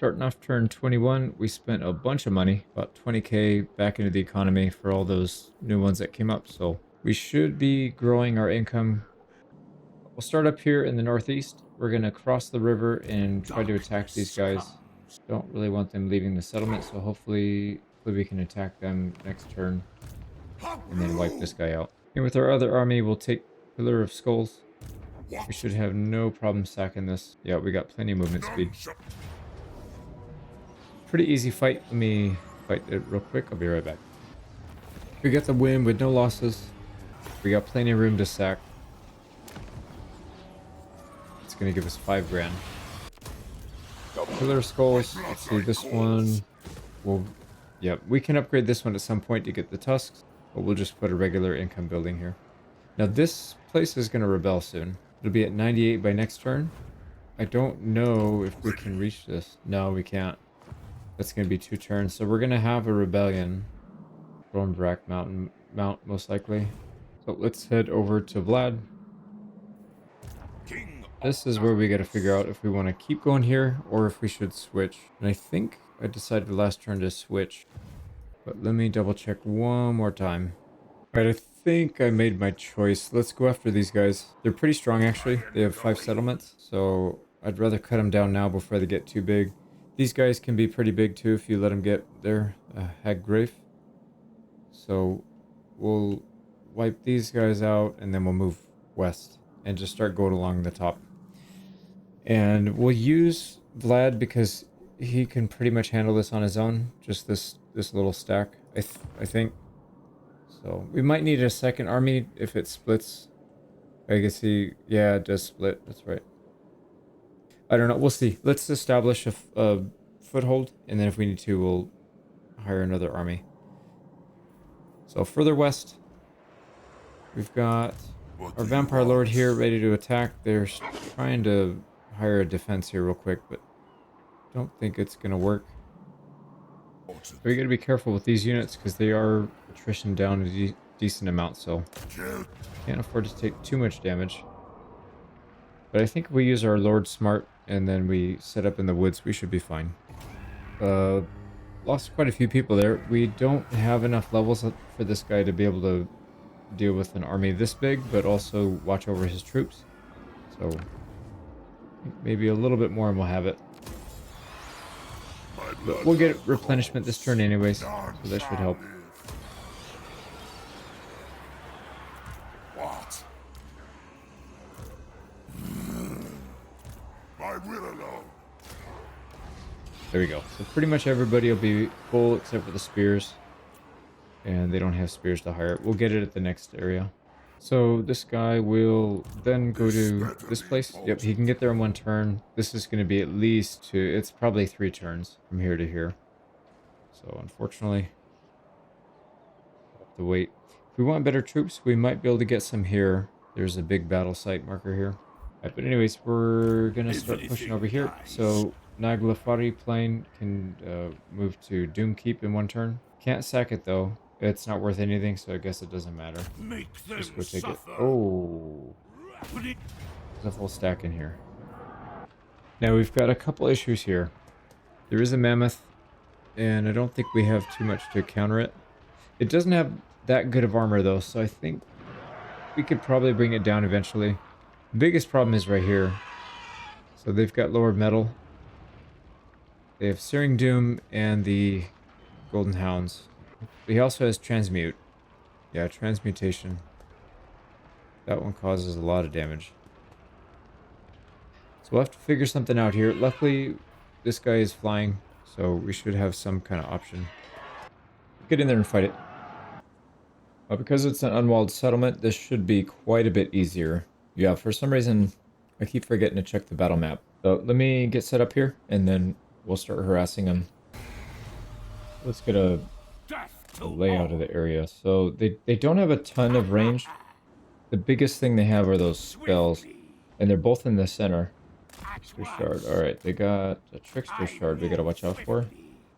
Starting off turn 21, we spent a bunch of money, about 20k back into the economy for all those new ones that came up, so we should be growing our income. We'll start up here in the northeast. We're going to cross the river and try to attack these guys. Don't really want them leaving the settlement, so hopefully we can attack them next turn and then wipe this guy out. And with our other army, we'll take Pillar of Skulls. We should have no problem sacking this. Yeah, we got plenty of movement speed. Pretty easy fight. Let me fight it real quick. I'll be right back. We got the win with no losses. We got plenty of room to sack. It's going to give us 5 grand. Pillar of Skulls. Let's see, this one. Well, yeah, we can upgrade this one at some point to get the tusks, but we'll just put a regular income building here. Now this place is going to rebel soon. It'll be at 98 by next turn. I don't know if we can reach this. No, we can't. That's going to be 2 turns. So we're going to have a rebellion. Thornbrack Mountain Mount, most likely. So let's head over to Vlad. This is where we got to figure out if we want to keep going here or if we should switch. And I think I decided last turn to switch. But let me double check one more time. Alright, I think I made my choice. Let's go after these guys. They're pretty strong, actually. They have 5 settlements, so I'd rather cut them down now before they get too big. These guys can be pretty big, too, if you let them get their Haggrave. So we'll wipe these guys out, and then we'll move west and just start going along the top. And we'll use Vlad because he can pretty much handle this on his own. Just this little stack, I think. So we might need a second army if it splits. I guess yeah, it does split. That's right. I don't know. We'll see. Let's establish a foothold, and then if we need to, we'll hire another army. So further west, we've got our Vampire Lord here ready to attack. They're trying to hire a defense here real quick, but don't think it's going to work. So we got to be careful with these units because they are attrition down a decent amount, so can't afford to take too much damage. But I think if we use our Lord smart and then we set up in the woods, we should be fine. Lost quite a few people there. We don't have enough levels for this guy to be able to deal with an army this big, but also watch over his troops. So maybe a little bit more and we'll have it. But we'll get replenishment this turn anyways, so that should help. What? My will alone. There we go. So pretty much everybody will be full except for the spears. And they don't have spears to hire. We'll get it at the next area. So this guy will then go to this place. Yep, he can get there in 1 turn. This is going to be at least 2. It's probably 3 turns from here to here. So unfortunately, we'll have to wait. If we want better troops, we might be able to get some here. There's a big battle site marker here. Right, but anyways, we're going to start pushing over here. So Naglafari Plain can move to Doomkeep in 1 turn. Can't sack it though. It's not worth anything, so I guess it doesn't matter. Just go take it. Oh, there's a full stack in here. Now we've got a couple issues here. There is a mammoth, and I don't think we have too much to counter it. It doesn't have that good of armor though, so I think we could probably bring it down eventually. The biggest problem is right here. So they've got lower metal. They have Searing Doom and the Golden Hounds. He also has Transmute. Yeah, Transmutation. That one causes a lot of damage. So we'll have to figure something out here. Luckily, this guy is flying, so we should have some kind of option. Get in there and fight it. Because it's an unwalled settlement, this should be quite a bit easier. Yeah, for some reason, I keep forgetting to check the battle map. So let me get set up here, and then we'll start harassing them. Let's get a layout of the area. So they don't have a ton of range. The biggest thing they have are those spells, and they're both in the center. Trickster Shard. Alright, they got a Trickster Shard we gotta watch out for.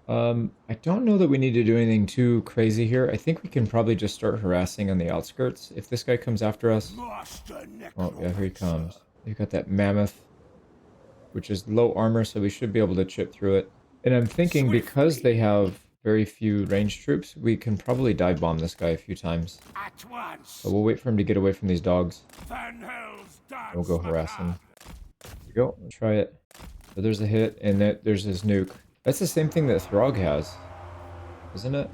I don't know that we need to do anything too crazy here. I think we can probably just start harassing on the outskirts. If this guy comes after us... Oh, yeah, here he comes. You've got that mammoth. which is low armor, so we should be able to chip through it. And I'm thinking because they have very few ranged troops, we can probably dive bomb this guy a few times. But we'll wait for him to get away from these dogs. We'll go harass him. There we go. Let's try it. So there's a hit, and there's his nuke. That's the same thing that Throg has, isn't it?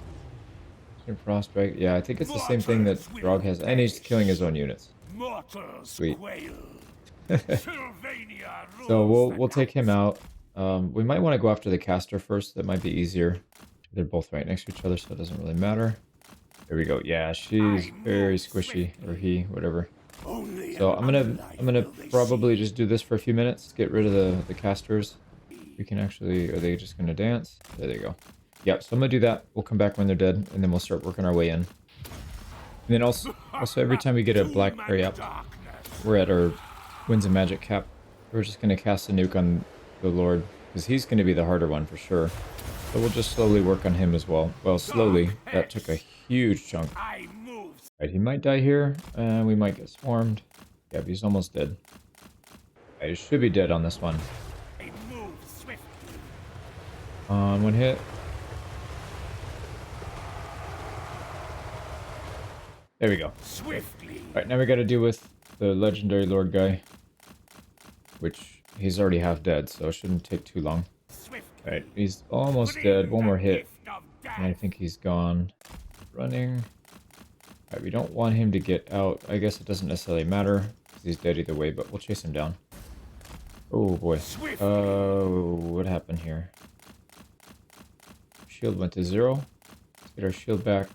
Frostbite. Yeah, I think it's the same thing that Throg has, and he's killing his own units. Sweet. So we'll take him out. We might want to go after the caster first. That might be easier. They're both right next to each other, so it doesn't really matter. There we go. Yeah, she's very squishy, or he, whatever. So I'm gonna probably just do this for a few minutes. Get rid of the casters. We can actually. Are they just gonna dance? There they go. Yep. So I'm gonna do that. We'll come back when they're dead, and then we'll start working our way in. And then also every time we get a black prey up, we're at our Winds of Magic cap. We're just gonna cast a nuke on the Lord, because he's gonna be the harder one for sure. So we'll just slowly work on him as well. Well, slowly. That took a huge chunk. Right, he might die here, and we might get swarmed. Yeah, but he's almost dead. Right, he should be dead on this one. On one hit. There we go. Alright, now we gotta deal with the legendary Lord guy. Which, he's already half dead, so it shouldn't take too long. Alright, he's almost dead. One more hit. And I think he's gone. Running. Alright, we don't want him to get out. I guess it doesn't necessarily matter, because he's dead either way, but we'll chase him down. Oh boy. Oh, what happened here? Shield went to 0. Let's get our shield back.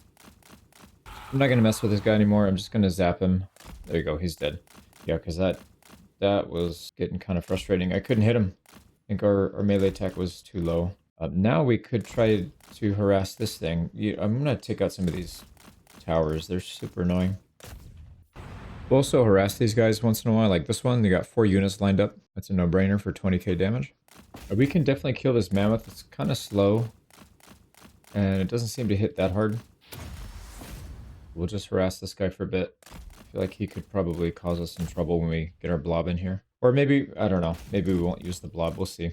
I'm not going to mess with this guy anymore. I'm just going to zap him. There you go, he's dead. Yeah, because that was getting kind of frustrating. I couldn't hit him. I think our melee attack was too low. Now we could try to harass this thing. I'm going to take out some of these towers. They're super annoying. We'll also harass these guys once in a while. Like this one, they got 4 units lined up. That's a no-brainer for 20k damage. We can definitely kill this mammoth. It's kind of slow. And it doesn't seem to hit that hard. We'll just harass this guy for a bit. I feel like he could probably cause us some trouble when we get our blob in here. Or maybe, I don't know. Maybe we won't use the blob. We'll see.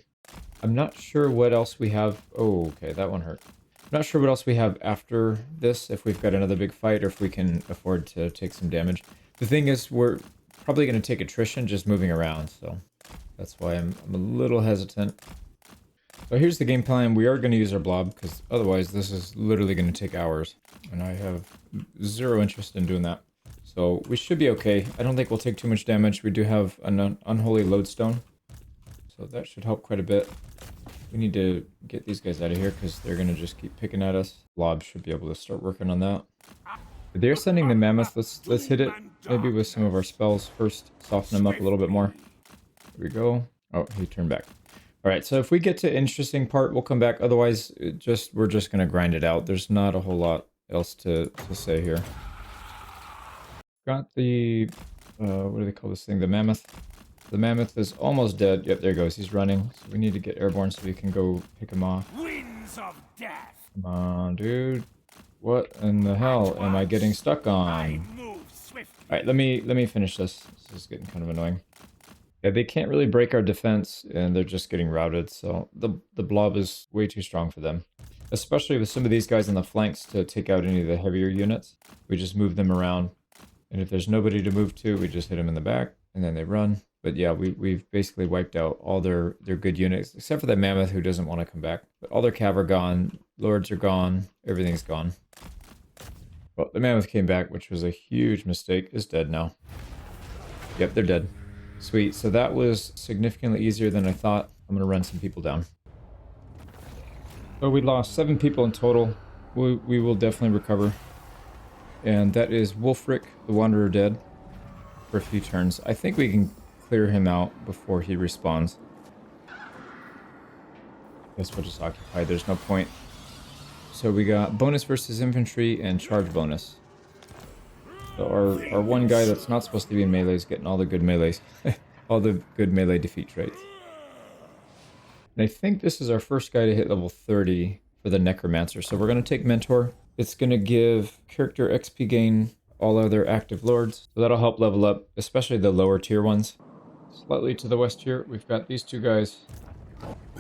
I'm not sure what else we have. Oh, okay. That one hurt. I'm not sure what else we have after this. If we've got another big fight or if we can afford to take some damage. The thing is, we're probably going to take attrition just moving around. So that's why I'm a little hesitant. So here's the game plan. We are going to use our blob because otherwise this is literally going to take hours. And I have 0 interest in doing that. So we should be okay. I don't think we'll take too much damage. We do have an unholy lodestone. So that should help quite a bit. We need to get these guys out of here because they're going to just keep picking at us. Blob should be able to start working on that. They're sending the mammoth. Let's hit it. Maybe with some of our spells first. Soften him up a little bit more. There we go. Oh, he turned back. Alright, so if we get to interesting part, we'll come back. Otherwise, we're just going to grind it out. There's not a whole lot else to say here. Got the, what do they call this thing? The mammoth. The mammoth is almost dead. Yep, there he goes. He's running. So we need to get airborne so we can go pick him off. Winds of death. Come on, dude. What in the hell am I getting stuck on? Alright, let me finish this. This is getting kind of annoying. Yeah, they can't really break our defense, and they're just getting routed, so the blob is way too strong for them. Especially with some of these guys on the flanks to take out any of the heavier units. We just move them around, and if there's nobody to move to, we just hit them in the back, and then they run. But yeah, we've basically wiped out all their good units, except for that mammoth who doesn't want to come back. But all their cav are gone, lords are gone, everything's gone. Well, the mammoth came back, which was a huge mistake, is dead now. Yep, they're dead. Sweet, so that was significantly easier than I thought. I'm going to run some people down. So we lost 7 people in total. We will definitely recover. And that is Wolfric, the Wanderer, dead for a few turns. I think we can clear him out before he respawns. Guess we'll just occupy, there's no point. So we got bonus versus infantry and charge bonus. So our one guy that's not supposed to be in melee is getting all the good melees. All the good melee defeat traits. And I think this is our first guy to hit level 30 for the Necromancer. So we're going to take Mentor. It's going to give character XP gain all other active lords. So that'll help level up, especially the lower tier ones. slightly to the west here, we've got these two guys.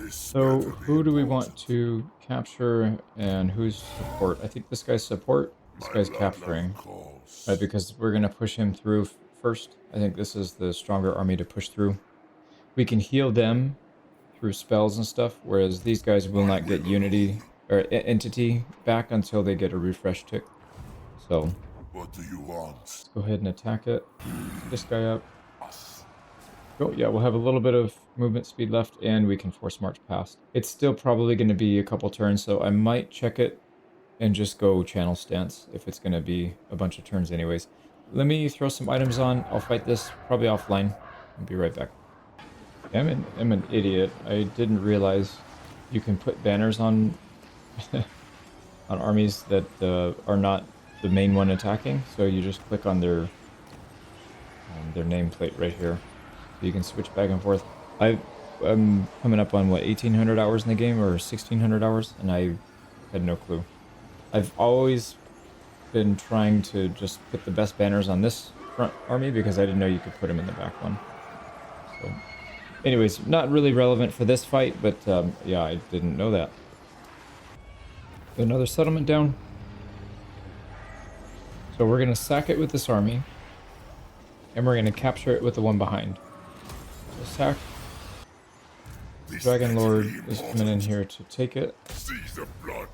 So who do we want to capture and who's support? I think this guy's support, this guy's capturing. Right, because we're going to push him through first. I think this is the stronger army to push through. We can heal them through spells and stuff, whereas these guys will not get unity or entity back until they get a refresh tick. So What do you want? let's go ahead and attack it. This guy up. Oh yeah, we'll have a little bit of movement speed left, and we can force march past. It's still probably going to be a couple turns, so I might check it and just go channel stance if it's going to be a bunch of turns anyways. Let me throw some items on. I'll fight this probably offline. I'll be right back. I'm an idiot. I didn't realize you can put banners on on armies that are not the main one attacking. So you just click on their nameplate right here. So you can switch back and forth. I'm coming up on what, 1,800 hours in the game or 1,600 hours, and I had no clue. I've always been trying to just put the best banners on this front army because I didn't know you could put them in the back one. So, anyways, not really relevant for this fight, but yeah, I didn't know that. Another settlement down. So we're gonna sack it with this army, and we're gonna capture it with the one behind. So sack. Dragon Lord is coming in here to take it. See the blood.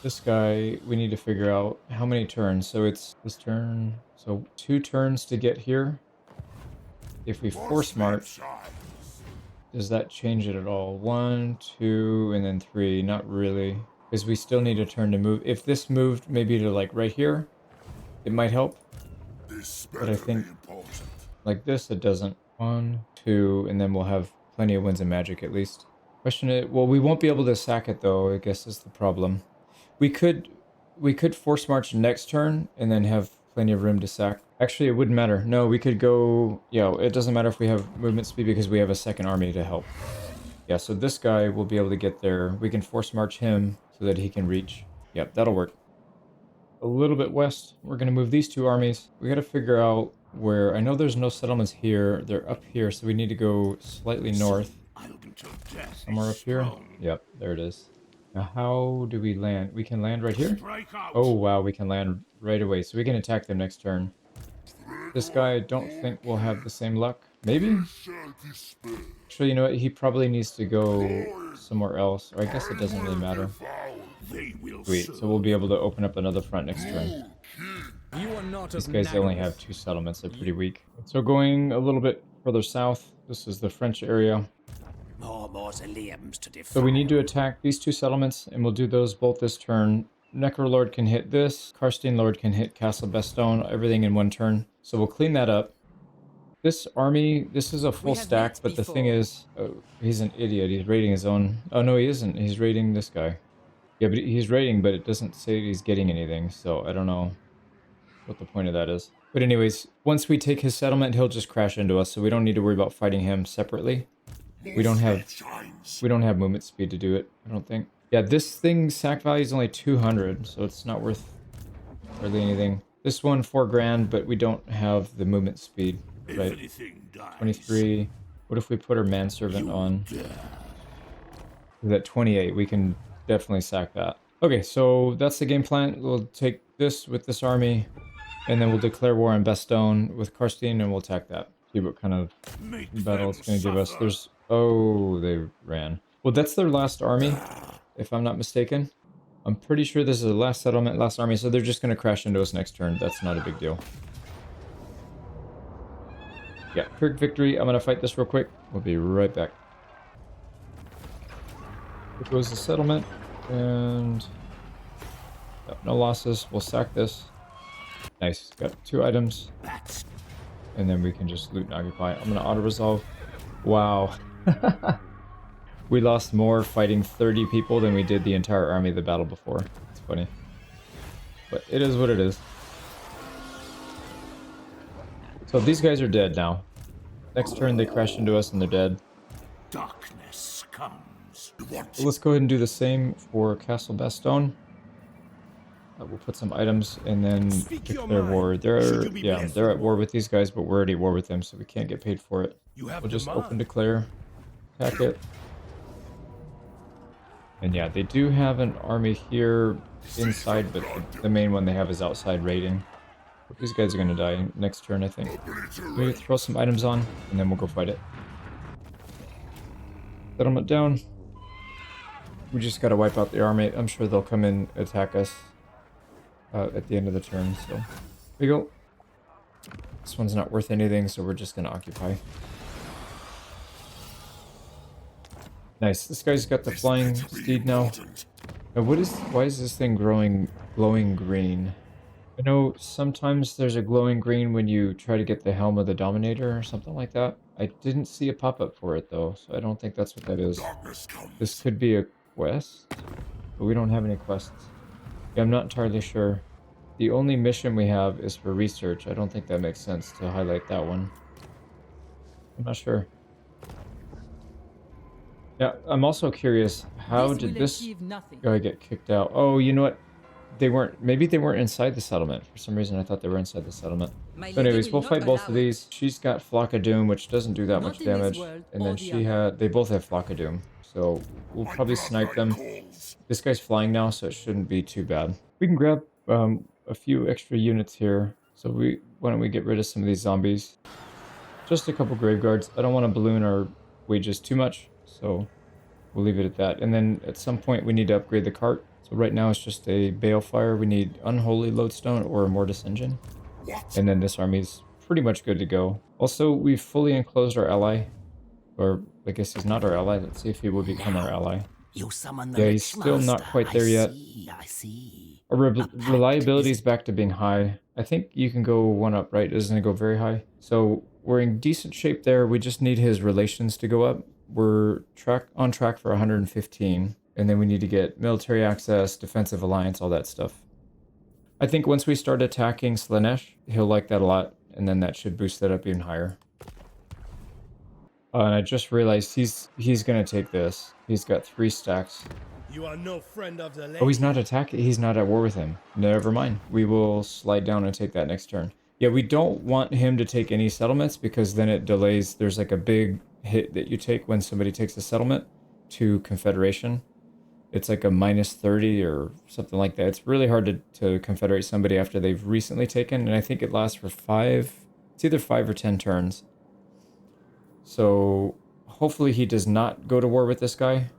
This guy, we need to figure out how many turns. So it's this turn. So 2 turns to get here. If we force march, does that change it at all? 1, 2, and then 3. Not really. Because we still need a turn to move. If this moved maybe to like right here, it might help. But I think like this, it doesn't. 1, 2, and then we'll have plenty of winds of magic at least. Question it. Well, we won't be able to sack it though, I guess is the problem. We could force march next turn and then have plenty of room to sack. Actually, it wouldn't matter. No, we could go... Yeah, it doesn't matter if we have movement speed because we have a second army to help. Yeah, so this guy will be able to get there. We can force march him so that he can reach. Yep, that'll work. A little bit west, we're going to move these 2 armies. We got to figure out where... I know there's no settlements here. They're up here, so we need to go slightly north. Somewhere up here? Yep, there it is. Now, how do we land? We can land right here? Oh, wow, we can land right away. So we can attack them next turn. This guy, I don't think will have the same luck. Maybe? Actually, you know what? He probably needs to go somewhere else. Or I guess it doesn't really matter. Sweet, so we'll be able to open up another front next turn. These guys only have 2 settlements. They're pretty weak. So going a little bit further south, this is the French area. So we need to attack these 2 settlements, and we'll do those both this turn. Necrolord can hit this. Carstein Lord can hit Castle Bastogne, everything in 1 turn. So we'll clean that up. This army, this is a full stack, but the thing is, he's an idiot. He's raiding his own... Oh, no, he isn't. He's raiding this guy. Yeah, but he's raiding, but it doesn't say he's getting anything, so I don't know what the point of that is. But anyways, once we take his settlement, he'll just crash into us, so we don't need to worry about fighting him separately. We don't have movement speed to do it, I don't think. Yeah, this thing's sack value is only 200, so it's not worth hardly anything. This one, 4 grand, but we don't have the movement speed, right? 23. What if we put our manservant on? Is at 28? We can definitely sack that. Okay, so that's the game plan. We'll take this with this army, and then we'll declare war on Bastogne with Carstein, and we'll attack that. See what kind of battle it's going to give us. There's... Oh, they ran. Well, that's their last army, if I'm not mistaken. I'm pretty sure this is the last settlement, last army, so they're just going to crash into us next turn. That's not a big deal. Yeah, Kirk victory. I'm going to fight this real quick. We'll be right back. Here goes the settlement, and... Yep, no losses. We'll sack this. Nice. Got 2 items. And then we can just loot and occupy. I'm going to auto-resolve. Wow. We lost more fighting 30 people than we did the entire army of the battle before. It's funny. But it is what it is. So these guys are dead now. Next turn they crash into us and they're dead. Darkness comes. So let's go ahead and do the same for Castle Bastogne. We'll put some items and then Speak your declare war. mind, should you be Yeah, blessed they're with at war war. with these guys, but we're already at war with them, so we can't get paid for it. You have We'll just open demand. declare, attack it. And yeah, they do have an army here inside, but the main one they have is outside raiding. But these guys are going to die next turn, I think. Maybe throw some items on, and then we'll go fight it. Settlement down. We just got to wipe out the army. I'm sure they'll come in attack us at the end of the turn, so here we go. This one's not worth anything, so we're just going to occupy. Nice. This guy's got the flying steed now. Now, why is this thing glowing green? I know sometimes there's a glowing green when you try to get the helm of the Dominator or something like that. I didn't see a pop-up for it though, so I don't think that's what that is. This could be a quest, but we don't have any quests. Yeah, I'm not entirely sure. The only mission we have is for research. I don't think that makes sense to highlight that one. I'm not sure. Yeah, I'm also curious, how did this guy get kicked out? Oh, you know what? Maybe they weren't inside the settlement. For some reason, I thought they were inside the settlement. So anyways, we'll fight both of these. She's got Flock of Doom, which doesn't do that much damage. And then they both have Flock of Doom. So we'll probably snipe them. This guy's flying now, so it shouldn't be too bad. We can grab a few extra units here. So why don't we get rid of some of these zombies? Just a couple grave guards. I don't want to balloon our wages too much, so we'll leave it at that. And then at some point we need to upgrade the cart. So right now it's just a balefire. We need unholy lodestone or a mortis engine. And then this army's pretty much good to go. Also, we've fully enclosed our ally. Or I guess he's not our ally. Let's see if he will become our ally. Yeah, he's still not quite there yet. I see. Our reliability is back to being high. I think you can go one up, right? Doesn't it go very high? So we're in decent shape there. We just need his relations to go up. We're on track for 115. And then we need to get military access, defensive alliance, all that stuff. I think once we start attacking Slanesh, he'll like that a lot. And then that should boost that up even higher. And I just realized he's going to take this. He's got 3 stacks. You are no friend of the Oh, he's not attacking. He's not at war with him. Never mind. We will slide down and take that next turn. Yeah, we don't want him to take any settlements because then it delays. There's like a big hit that you take when somebody takes a settlement to Confederation. It's like a -30 or something like that. It's really hard to confederate somebody after they've recently taken, and I think it lasts for 5. It's either 5 or 10 turns. So hopefully he does not go to war with this guy.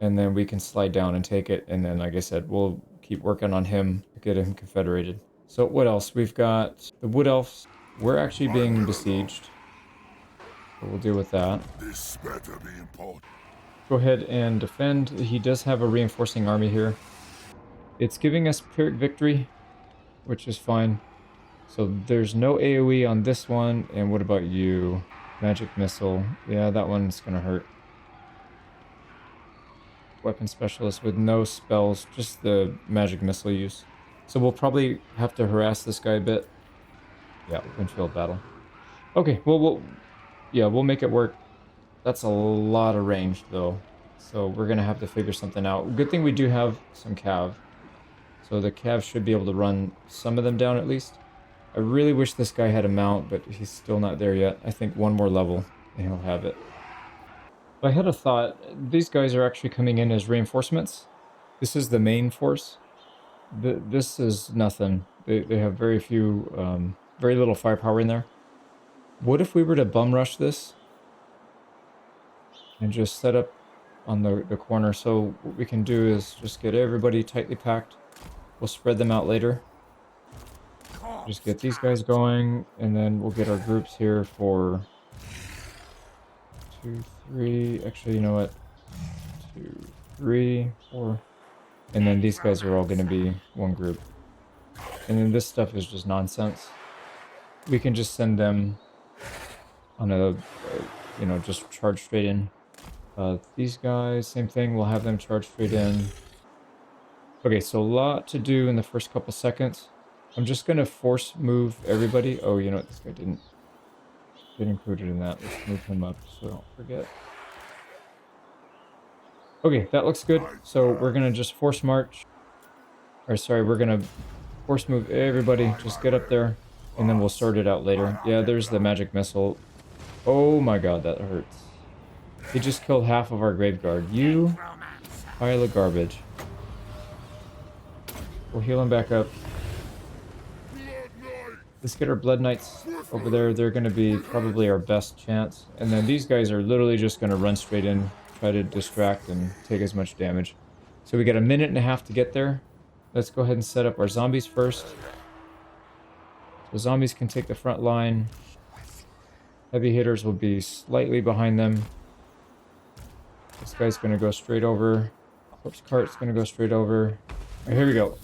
And then we can slide down and take it. And then, like I said, we'll keep working on him to get him confederated. So what else? We've got the Wood Elves. We're actually being besieged. So we'll deal with that. This better be important. Go ahead and defend. He does have a reinforcing army here. It's giving us Pyrrhic Victory, which is fine. So there's no AoE on this one. And what about you? Magic Missile. Yeah, that one's gonna hurt. Weapon Specialist with no spells, just the Magic Missile use. So we'll probably have to harass this guy a bit. Yeah, Winfield Battle. Okay, well, we'll make it work. That's a lot of range, though. So we're gonna have to figure something out. Good thing we do have some cav. So the cav should be able to run some of them down at least. I really wish this guy had a mount, but he's still not there yet. I think one more level and he'll have it. I had a thought. These guys are actually coming in as reinforcements. This is the main force. This is nothing. They have very few, very little firepower in there. What if we were to bum rush this? And just set up on the corner. So what we can do is just get everybody tightly packed. We'll spread them out later. Just get these guys going, and then we'll get our groups here for 2, 3. Actually, you know what? 2, 3, 4. And then these guys are all going to be one group. And then this stuff is just nonsense. We can just send them on a, just charge straight in. These guys, same thing. We'll have them charge straight in. Okay, so a lot to do in the first couple seconds. I'm just going to force move everybody. Oh, you know what? This guy didn't get included in that. Let's move him up so don't forget. Okay, that looks good. So we're going to just force march. Or sorry, we're gonna force move everybody. Just get up there, and then we'll sort it out later. Yeah, there's the magic missile. Oh my god, that hurts. He just killed half of our grave guard. You pile of garbage. We'll heal him back up. Let's get our Blood Knights over there. They're going to be probably our best chance. And then these guys are literally just going to run straight in, try to distract and take as much damage. So we got a minute and a half to get there. Let's go ahead and set up our zombies first. So zombies can take the front line. Heavy hitters will be slightly behind them. This guy's going to go straight over. Corpse cart's going to go straight over. All right, here we go.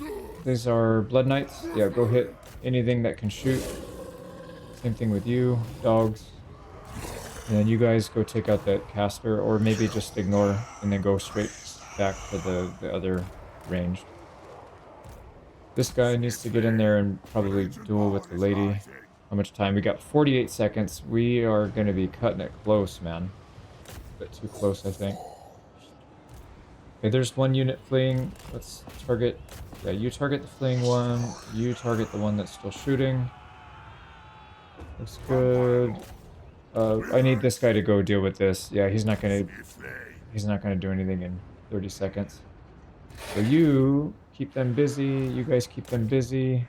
These are Blood Knights. Yeah, go hit anything that can shoot. Same thing with you, dogs. And then you guys go take out that caster, or maybe just ignore and then go straight back to the other ranged. This guy needs to get in there and probably duel with the lady. How much time? We got 48 seconds. We are going to be cutting it close, man. A bit too close, I think. Okay, there's one unit fleeing. Let's target. Yeah, you target the fleeing one. You target the one that's still shooting. Looks good. I need this guy to go deal with this. Yeah, he's not gonna do anything in 30 seconds. So you keep them busy. You guys keep them busy.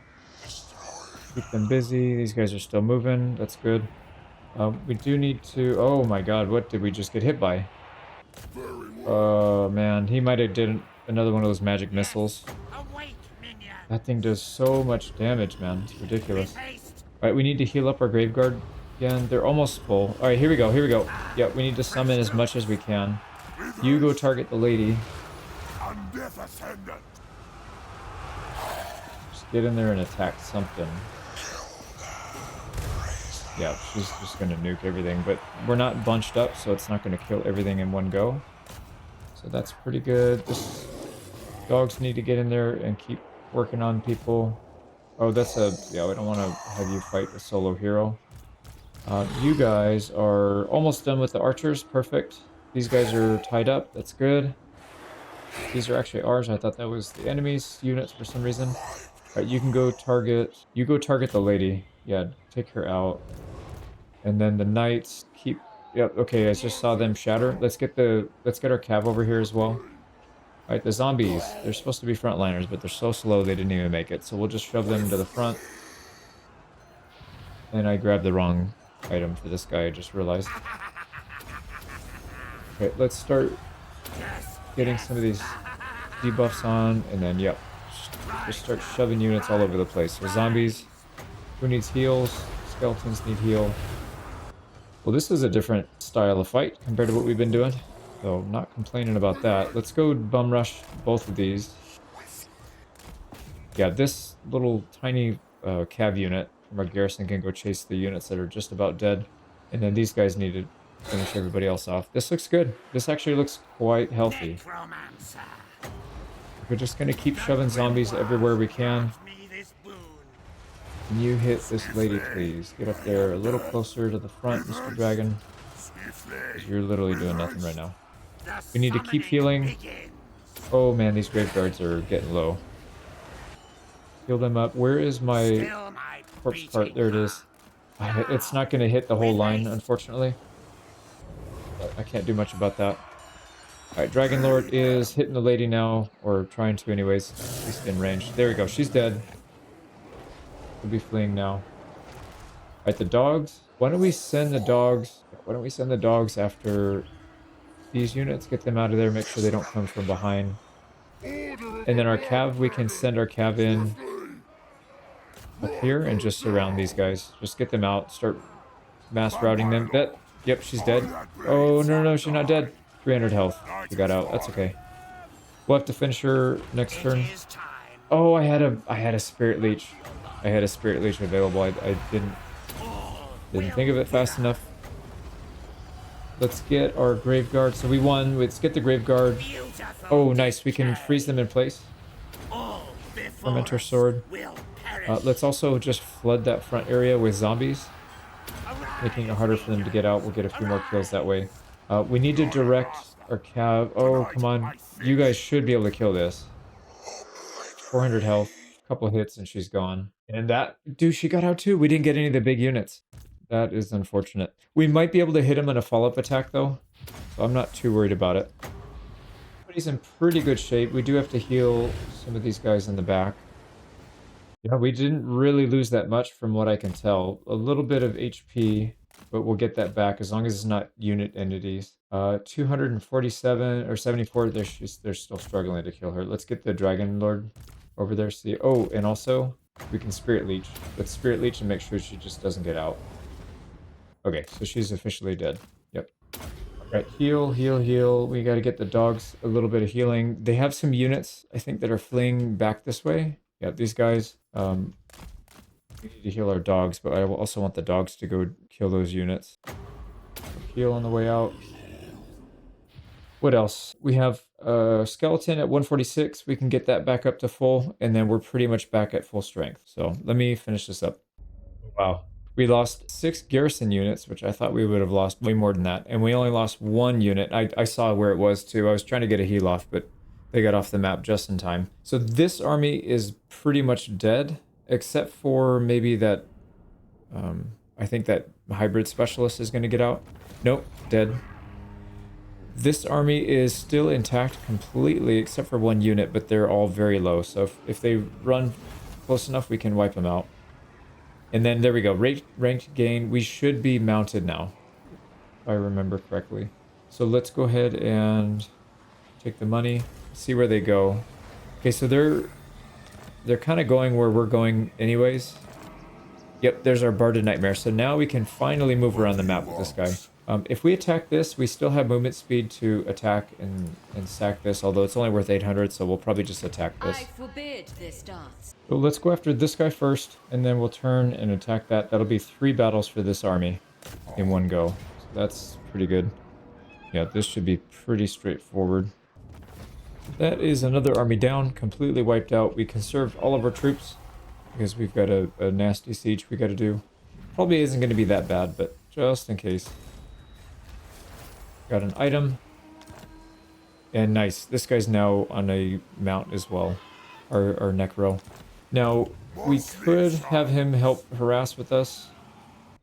Keep them busy. These guys are still moving. That's good. We do need to... Oh my god, what did we just get hit by? Oh man, he might have did another one of those magic missiles. That thing does so much damage, man. It's ridiculous. Alright, we need to heal up our Graveguard again. They're almost full. Alright, here we go, here we go. Yep, we need to summon as much as we can. You go target the lady. Just get in there and attack something. Yeah, she's just gonna nuke everything, but we're not bunched up, so it's not gonna kill everything in one go. So that's pretty good. This dogs need to get in there and keep working on people. Oh, that's a... Yeah, we don't want to have you fight a solo hero. You guys are almost done with the archers. Perfect. These guys are tied up. That's good. These are actually ours. I thought that was the enemy's units for some reason. Alright, you can go target... You go target the lady. Yeah, take her out. And then the knights keep... Yep, okay, I just saw them shatter. Let's get our cav over here as well. Alright, the zombies. They're supposed to be frontliners, but they're so slow they didn't even make it. So we'll just shove them to the front. And I grabbed the wrong item for this guy, I just realized. Okay, let's start getting some of these debuffs on, and then, yep. Just start shoving units all over the place. So zombies, who needs heals? Skeletons need heal. Well, this is a different style of fight compared to what we've been doing. So, not complaining about that. Let's go bum rush both of these. Yeah, this little tiny cav unit from our garrison can go chase the units that are just about dead. And then these guys need to finish everybody else off. This looks good. This actually looks quite healthy. We're just going to keep shoving zombies everywhere we can. Can you hit this lady, please? Get up there a little closer to the front, Mr. Dragon. Because you're literally doing nothing right now. We need to keep healing. Oh man, these graveguards are getting low. Heal them up. Where is my corpse cart? There it is. It's not going to hit the whole line, unfortunately. But I can't do much about that. Alright, Dragon Lord is hitting the lady now. Or trying to anyways. She's in range. There we go. She's dead. We'll be fleeing now. Alright, the dogs. Why don't we send the dogs... Why don't we send the dogs after these units? Get them out of there. Make sure they don't come from behind. And then our cav, we can send our cav in up here and just surround these guys. Just get them out. Start mass routing them. Yep, she's dead. Oh, no, she's not dead. 300 health. We got out. That's okay. We'll have to finish her next turn. Oh, I had a spirit leech. I had a spirit leech available. I didn't think of it fast enough. Let's get our Graveguard. So we won. Let's get the Graveguard. Oh, nice. We can freeze them in place. Tormentor Sword. Let's also just flood that front area with zombies, making it harder for them to get out. We'll get a few more kills that way. We need to direct our cav. Oh, come on. You guys should be able to kill this. 400 health, a couple hits, and she's gone. And that, dude, she got out too. We didn't get any of the big units. That is unfortunate. We might be able to hit him in a follow-up attack, though, so I'm not too worried about it. But he's in pretty good shape. We do have to heal some of these guys in the back. Yeah, we didn't really lose that much from what I can tell. A little bit of HP, but we'll get that back as long as it's not unit entities. 247 or 74, they're still struggling to kill her. Let's get the Dragon Lord over there. See, oh, and also we can Spirit Leech. Let's Spirit Leech and make sure she just doesn't get out. Okay, so she's officially dead. Yep. Alright, heal, heal, heal. We gotta get the dogs a little bit of healing. They have some units, I think, that are fleeing back this way. Yeah, these guys. We need to heal our dogs, but I also want the dogs to go kill those units. Heal on the way out. What else? We have a skeleton at 146. We can get that back up to full, and then we're pretty much back at full strength. So let me finish this up. Wow. We lost 6 garrison units, which I thought we would have lost way more than that. And we only lost 1 unit. I saw where it was too. I was trying to get a heal off, but they got off the map just in time. So this army is pretty much dead, except for maybe that, I think that hybrid specialist is going to get out. Nope, dead. This army is still intact completely, except for 1 unit, but they're all very low. So if they run close enough, we can wipe them out. And then there we go, ranked gain. We should be mounted now, if I remember correctly. So let's go ahead and take the money, see where they go. Okay, so they're kind of going where we're going anyways. Yep, there's our Barded Nightmare. So now we can finally move around the map with this guy. If we attack this, we still have movement speed to attack and sack this, although it's only worth 800, so we'll probably just attack this. I forbid this dance. So let's go after this guy first, and then we'll turn and attack that. That'll be 3 battles for this army in one go. So that's pretty good. Yeah, this should be pretty straightforward. That is another army down, completely wiped out. We conserved all of our troops because we've got a nasty siege we got to do. Probably isn't going to be that bad, but just in case. Got an item. And nice. This guy's now on a mount as well. Our Necro. Now, we could have him help harass with us.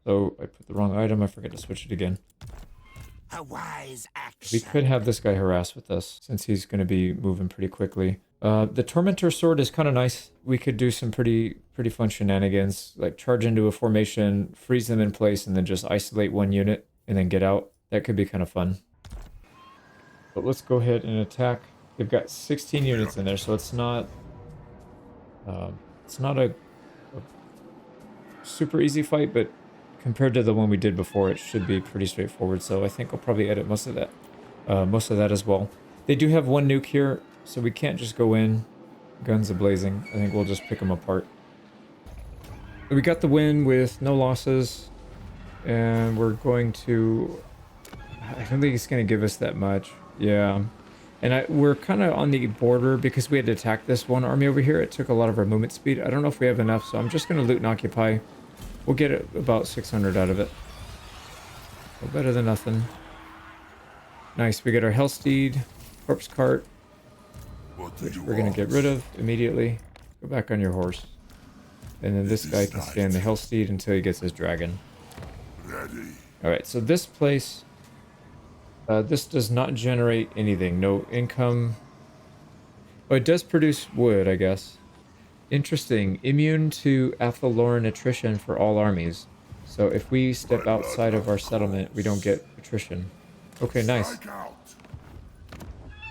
So, I put the wrong item. I forget to switch it again. A wise action. We could have this guy harass with us, since he's going to be moving pretty quickly. The Tormentor Sword is kind of nice. We could do some pretty fun shenanigans. Like, charge into a formation, freeze them in place, and then just isolate 1 unit, and then get out. That could be kind of fun. But let's go ahead and attack. They've got 16 units in there, so it's not a super easy fight, but compared to the one we did before, it should be pretty straightforward. So I think I'll probably edit most of that as well. They do have 1 nuke here, so we can't just go in guns a-blazing. I think we'll just pick them apart. We got the win with no losses, and we're going to... I don't think it's going to give us that much. Yeah. And we're kind of on the border because we had to attack this one army over here. It took a lot of our movement speed. I don't know if we have enough, so I'm just going to loot and occupy. We'll get about 600 out of it. So better than nothing. Nice. We get our Hellsteed, Corpse Cart, which we're going to get rid of immediately. Go back on your horse. And then this guy can stay on the Hellsteed until he gets his dragon. Alright, so this place... this does not generate anything. No income. Oh, it does produce wood, I guess. Interesting. Immune to Athaloran attrition for all armies. So if we step outside of our settlement, we don't get attrition. Okay, nice.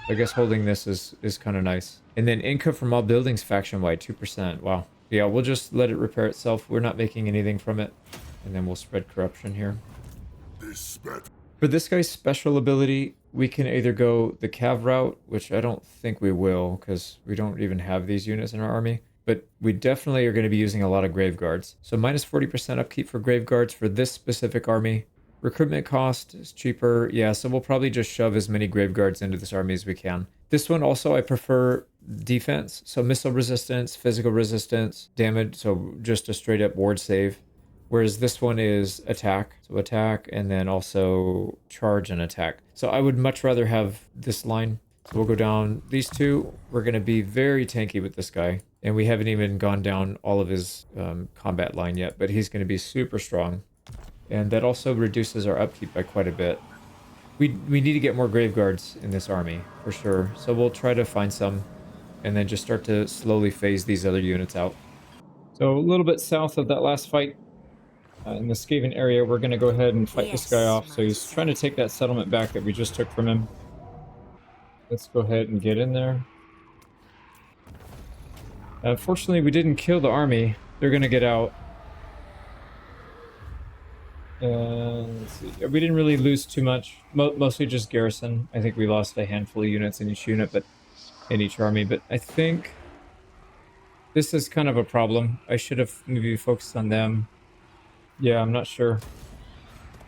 I guess holding this is kind of nice. And then income from all buildings faction-wide, 2%. Wow. Yeah, we'll just let it repair itself. We're not making anything from it. And then we'll spread corruption here. For this guy's special ability, we can either go the Cav route, which I don't think we will, because we don't even have these units in our army. But we definitely are going to be using a lot of Grave Guards. So minus 40% upkeep for Grave Guards for this specific army. Recruitment cost is cheaper. Yeah, so we'll probably just shove as many Grave Guards into this army as we can. This one also, I prefer defense. So missile resistance, physical resistance, damage. So just a straight up ward save. Whereas this one is attack. So attack and then also charge and attack. So I would much rather have this line. So we'll go down these two. We're going to be very tanky with this guy. And we haven't even gone down all of his combat line yet, but he's going to be super strong. And that also reduces our upkeep by quite a bit. We need to get more grave guards in this army, for sure. So we'll try to find some, and then just start to slowly phase these other units out. So a little bit south of that last fight, in the Skaven area, we're going to go ahead and fight this guy off. So he's trying to take that settlement back that we just took from him. Let's go ahead and get in there. Unfortunately, we didn't kill the army. They're going to get out. And let's see. We didn't really lose too much. Mostly just garrison. I think we lost a handful of units in each unit, but in each army. But I think this is kind of a problem. I should have maybe focused on them. Yeah, I'm not sure.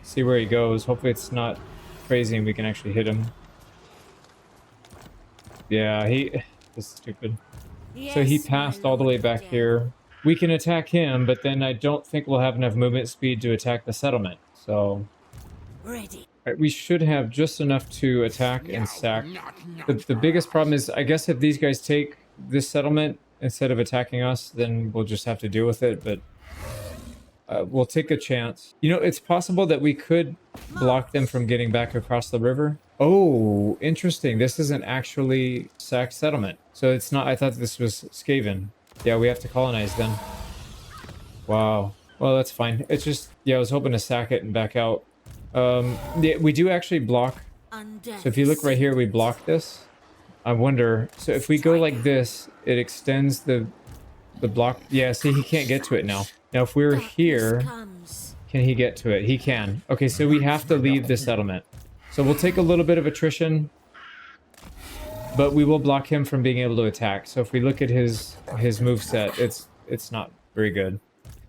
See where he goes. Hopefully it's not crazy and we can actually hit him. Yeah, this is stupid. So he passed all the way back here. We can attack him, but then I don't think we'll have enough movement speed to attack the settlement. So Ready. right, we should have just enough to attack and sack. The biggest problem is, I guess, if these guys take this settlement instead of attacking us, then we'll just have to deal with it. But we'll take a chance. You know, it's possible that we could block them from getting back across the river. Oh, interesting. This isn't actually sacked settlement. So it's not, I thought this was Skaven. Yeah, we have to colonize then. Wow. Well, that's fine. It's just, yeah, I was hoping to sack it and back out. Yeah, we do actually block. So if you look right here, we block this. I wonder, so if we go like this, it extends the block. Yeah, see, he can't get to it now. Now, if we're here, can he get to it? He can. Okay, so we have to leave the settlement. So we'll take a little bit of attrition, but we will block him from being able to attack. So if we look at his moveset, it's not very good.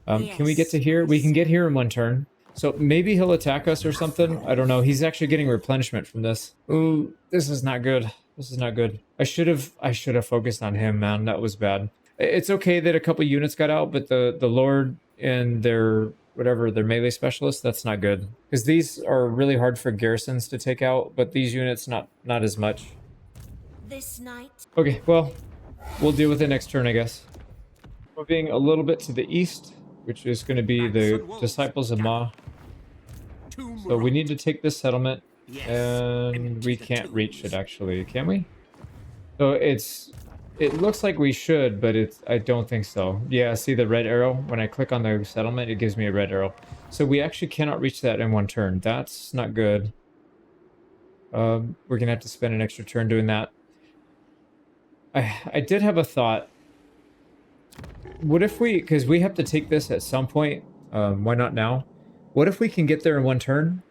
Can we get to here? We can get here in one turn. So maybe he'll attack us or something. I don't know. He's actually getting replenishment from this. Ooh, this is not good. This is not good. I should have focused on him, man. That was bad. It's okay that a couple units got out, but the Lord and their melee specialists, that's not good. Because these are really hard for garrisons to take out, but these units not as much. This night. Okay, well, we'll deal with it next turn, I guess. Moving a little bit to the east, which is going to be the Disciples of Ma. So we need to take this settlement, and we can't reach it, actually. Can we? So it looks like we should, but I don't think so. Yeah, see the red arrow? When I click on the settlement, it gives me a red arrow. So we actually cannot reach that in one turn. That's not good. We're going to have to spend an extra turn doing that. I did have a thought. What if because we have to take this at some point. Why not now? What if we can get there in one turn?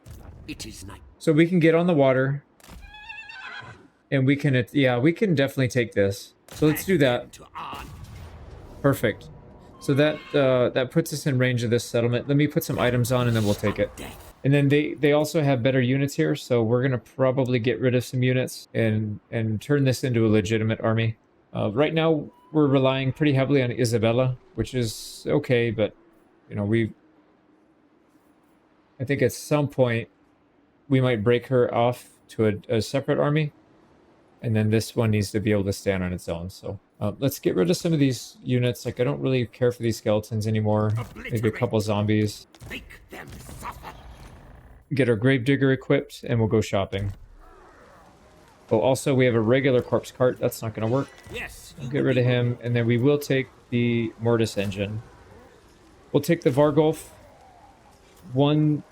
It is night. So we can get on the water. And we can, yeah, we can definitely take this. So let's do that. Perfect. So that puts us in range of this settlement. Let me put some items on and then we'll take it. And then they also have better units here, so we're gonna probably get rid of some units and turn this into a legitimate army. Right now we're relying pretty heavily on Isabella, which is okay, but you know, I think at some point we might break her off to a separate army. And then this one needs to be able to stand on its own. So let's get rid of some of these units. Like, I don't really care for these skeletons anymore. Maybe a couple zombies. Make them suffer. Get our gravedigger equipped, and we'll go shopping. Oh, also, we have a regular corpse cart. That's not going to work. Yes. We'll get rid of him, and then we will take the Mortis engine. We'll take the Vargolf. One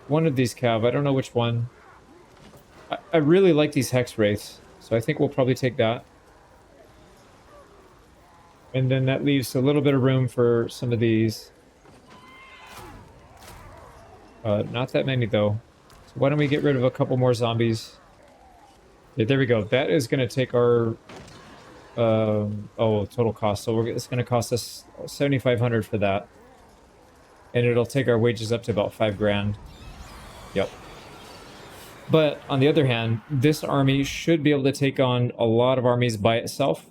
of these cav. I don't know which one. I really like these Hex Wraiths, so I think we'll probably take that. And then that leaves a little bit of room for some of these. Not that many, though. So why don't we get rid of a couple more zombies? Yeah, there we go. That is going to take our... total cost. So it's going to cost us 7,500 for that. And it'll take our wages up to about 5 grand. Yep. But on the other hand, this army should be able to take on a lot of armies by itself.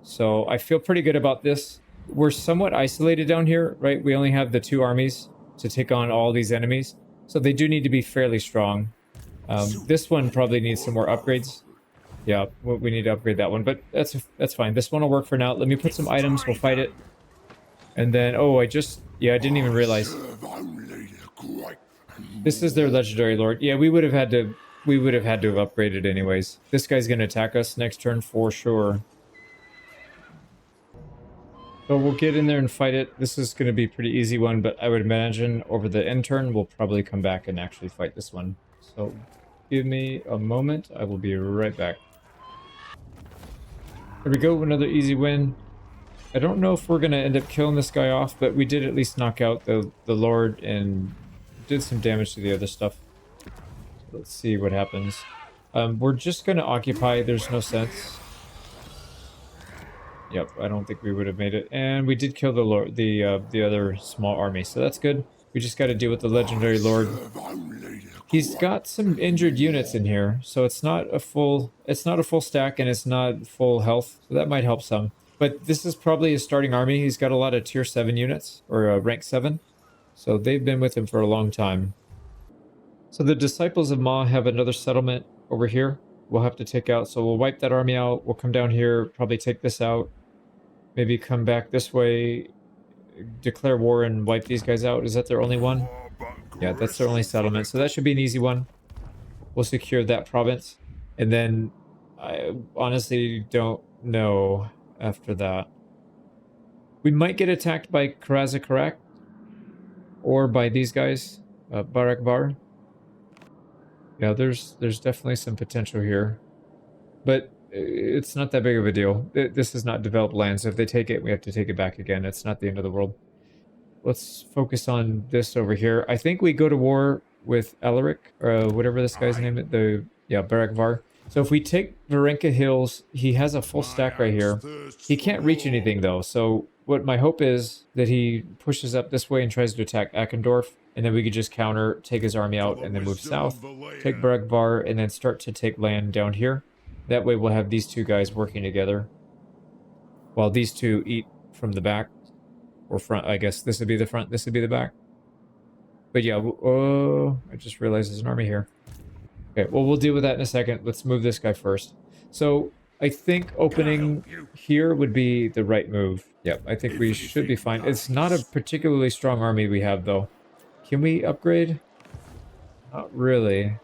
So I feel pretty good about this. We're somewhat isolated down here, right? We only have the 2 armies to take on all these enemies. So they do need to be fairly strong. This one probably needs some more upgrades. Yeah, we need to upgrade that one, but that's fine. This one will work for now. Let me put some items. We'll fight it. And then, oh, I didn't even realize. Serve only the great and This is their legendary lord. Yeah, we would have had to have upgraded anyways. This guy's going to attack us next turn for sure. So we'll get in there and fight it. This is going to be a pretty easy one, but I would imagine over the end turn, we'll probably come back and actually fight this one. So give me a moment. I will be right back. There we go, another easy win. I don't know if we're going to end up killing this guy off, but we did at least knock out the Lord and did some damage to the other stuff. Let's see what happens. We're just going to occupy. There's no sense. Yep, I don't think we would have made it. And we did kill the Lord, the other small army, so that's good. We just got to deal with the legendary Lord. serve only the He's got some injured units in here, so it's not a full stack and it's not full health, so that might help some. But this is probably his starting army. He's got a lot of tier 7 units, or rank 7, so they've been with him for a long time. So the Disciples of Ma have another settlement over here we'll have to take out, so we'll wipe that army out. We'll come down here, probably take this out, maybe come back this way, declare war and wipe these guys out. Is that their only one? Yeah, that's their only settlement, so that should be an easy one. We'll secure that province, and then I honestly don't know after that. We might get attacked by Karazakarak or by these guys, Barakbar. Yeah, there's definitely some potential here, but it's not that big of a deal. This is not developed land, so if they take it, we have to take it back again. It's not the end of the world. Let's focus on this over here. I think we go to war with Alaric, or whatever this guy's name is. Barakvar. So if we take Varenka Hills, he has a full stack right here. He can't reach anything though. So what my hope is that he pushes up this way and tries to attack Akendorf, and then we could just counter, take his army out, and then move south, take Barakvar, and then start to take land down here. That way we'll have these two guys working together, while these two eat from the back. Or front, I guess. This would be the front, this would be the back. But yeah, oh, I just realized there's an army here. Okay, well, we'll deal with that in a second. Let's move this guy first. So, I think opening here would be the right move. Yep, I think we should be fine. It's not a particularly strong army we have, though. Can we upgrade? Not really.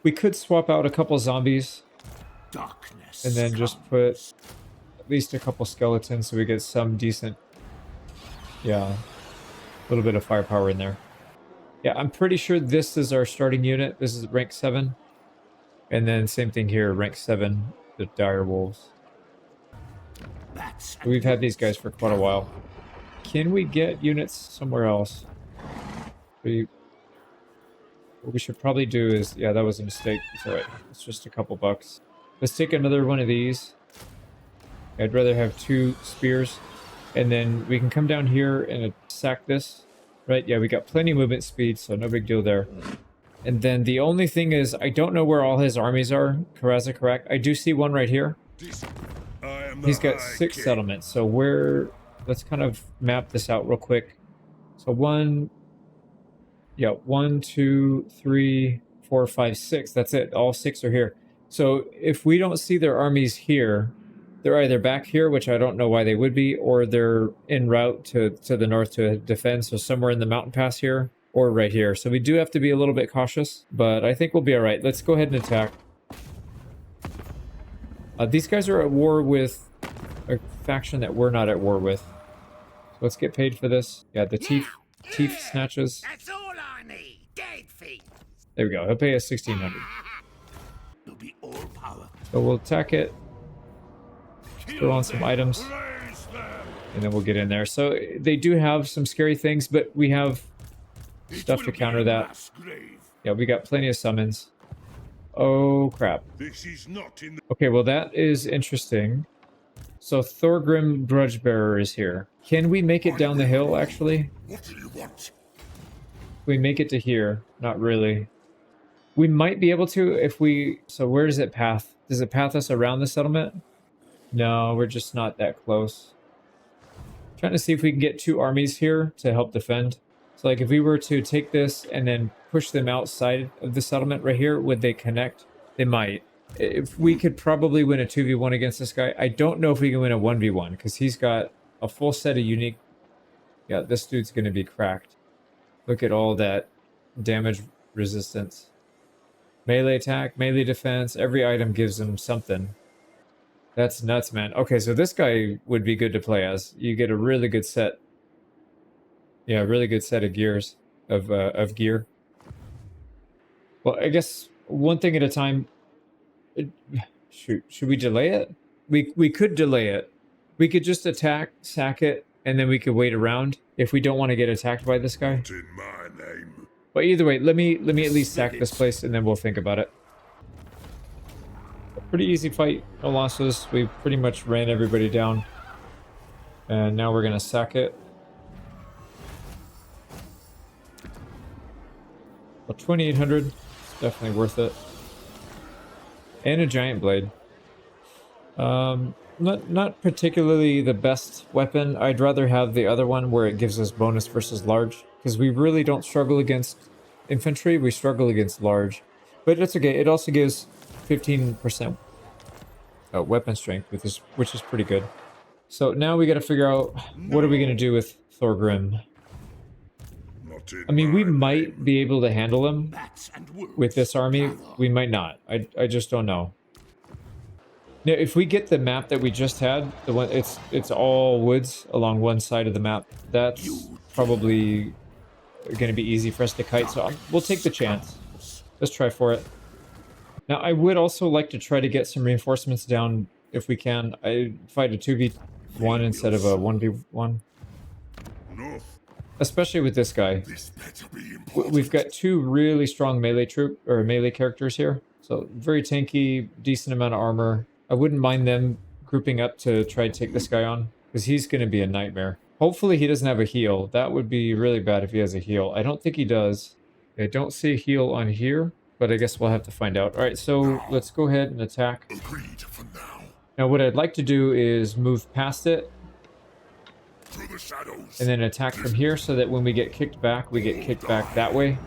We could swap out a couple zombies. Darkness. And then just put at least a couple skeletons so we get some decent, yeah, a little bit of firepower in there. Yeah, I'm pretty sure this is our starting unit. This is rank 7. And then same thing here, rank 7, the dire wolves. We've had these guys for quite a while. Can we get units somewhere else? What we should probably do is, yeah, that was a mistake. It's alright, it's just a couple bucks. Let's take another one of these. I'd rather have 2 spears, and then we can come down here and sack this, right? Yeah, we got plenty of movement speed, so no big deal there. And then the only thing is, I don't know where all his armies are. Karazakarak. I do see one right here. He's got 6 settlements, so let's kind of map this out real quick. So 1, 2, 3, 4, 5, 6. That's it. All 6 are here. So if we don't see their armies here, they're either back here, which I don't know why they would be, or they're en route to the north to defend, so somewhere in the mountain pass here, or right here. So we do have to be a little bit cautious, but I think we'll be alright. Let's go ahead and attack. These guys are at war with a faction that we're not at war with. So let's get paid for this. Yeah, the teeth snatches. That's all I need. Dead feet. There we go. He'll pay us 1,600. You'll be all power. So we'll attack it. Throw on some items, and then we'll get in there. So they do have some scary things, but we have stuff to counter that. Yeah, we got plenty of summons. Oh crap. This is not in the Okay, well that is interesting. So Thorgrim Grudgebearer is here. Can we make it down the hill, actually? What do you want? We make it to here. Not really. We might be able to if we... So where does it path? Does it path us around the settlement? No, we're just not that close. Trying to see if we can get 2 armies here to help defend. So like if we were to take this and then push them outside of the settlement right here, would they connect? They might. If we could probably win a 2v1 against this guy. I don't know if we can win a 1v1 because he's got a full set of unique. Yeah, this dude's going to be cracked. Look at all that damage resistance. Melee attack, melee defense, every item gives him something. That's nuts, man. Okay, so this guy would be good to play as. You get a really good set. Yeah, a really good set of gears, of gear. Well, I guess one thing at a time. Should we delay it? We could delay it. We could just attack, sack it, and then we could wait around if we don't want to get attacked by this guy. Not in my name. But either way, let me at least sack this place, and then we'll think about it. A pretty easy fight, no losses. We pretty much ran everybody down, and now we're gonna sack it. Well, 2,800, definitely worth it. And a giant blade. Not particularly the best weapon. I'd rather have the other one where it gives us bonus versus large, because we really don't struggle against infantry. We struggle against large, but it's okay. It also gives 15% weapon strength, which is pretty good. So now we got to figure out what are we gonna do with Thorgrim. Not in I mean, we my might name. be able to handle him Bats and wolves. with this army. We might not. I just don't know. Now, if we get the map that we just had, the one it's all woods along one side of the map. That's probably going to be easy for us to kite. So we'll take the chance. Let's try for it. Now, I would also like to try to get some reinforcements down if we can. I fight a 2v1 instead of a 1v1, North. especially with this guy. This better be important. We've got two really strong melee characters here. So very tanky, decent amount of armor. I wouldn't mind them grouping up to try and take this guy on, because he's going to be a nightmare. Hopefully he doesn't have a heal. That would be really bad if he has a heal. I don't think he does. I don't see a heal on here, but I guess we'll have to find out. All right, so let's go ahead and attack. Agreed for now. Now what I'd like to do is move past it Through the shadows. and then attack from here so that when we get kicked back, we get kicked back that way,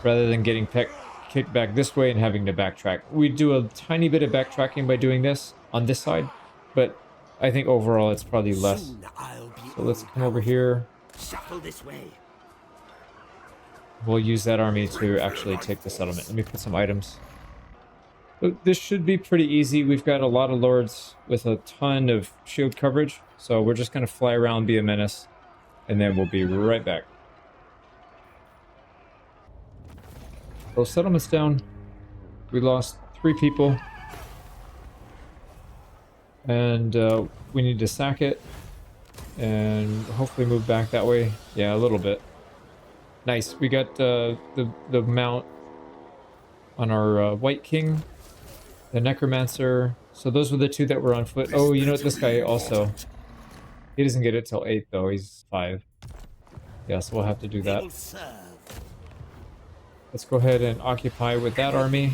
rather than getting kicked back this way and having to backtrack. We do a tiny bit of backtracking by doing this on this side, but I think overall it's probably less. Soon I'll be So let's all come over here. Shuffle this way. We'll use that army to actually take the settlement. Let me put some items. So this should be pretty easy. We've got a lot of lords with a ton of shield coverage, so we're just going to fly around, be a menace, and then we'll be right back. So settlement's down. We lost 3 people. And we need to sack it. And hopefully move back that way. Yeah, a little bit. Nice. We got the mount on our White King. The Necromancer. So those were the 2 that were on foot. Oh, you know what? This guy also. He doesn't get it till 8 though. He's 5. Yeah, so we'll have to do They that. will serve. Let's go ahead and occupy with that army.